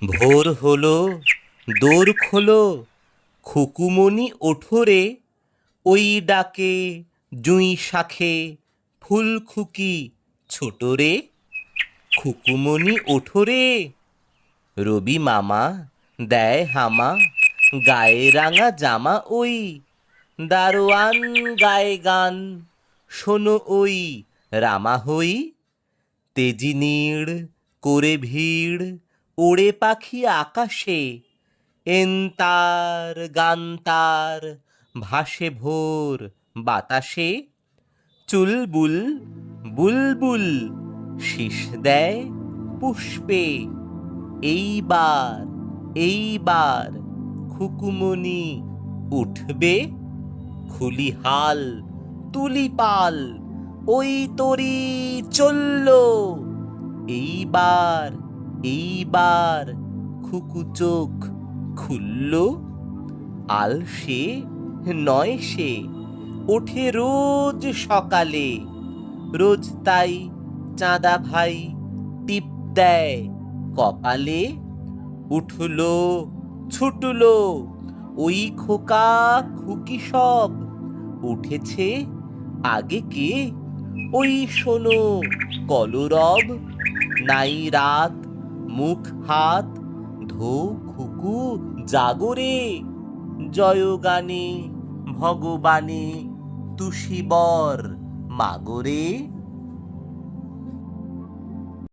ভোর হলো, দোর খোলো, খুকুমনি ওঠো রে। ওই ডাকে জুঁই শাখে ফুলখুকি ছোট রে। খুকুমনি ওঠো রে। রবি মামা দেয় হামা, গায়ে রাঙা জামা ওই। দারোয়ান গায়ে গান, শোনো ওই রামা হই। তেজি নীড় করে ভিড়, ওড়ে পাখি আকাশে। এন্তার গান্তার ভাসে ভোর বাতাসে। চুলবুল বুলবুল শীষ দেয় পুষ্পে। এইবার এইবার খুকুমনি উঠবে। খুলি হাল তুলি পাল, ওই তরি চলল। এইবার এইবার খুকু চোখ খুলল। আলসে নয় সে, ওঠে রোজ সকালে। রোজ তাই চাঁদা ভাই টিপ দেয় কপালে। উঠল ছুটল ওই খোকা খুকি সব। উঠেছে আগে কে, ওই শোনো কলরব। নাই রাত মুখ হাত, ধো খুকু জাগরে। জয়গানে ভগবানে তুষিবর মাগরে।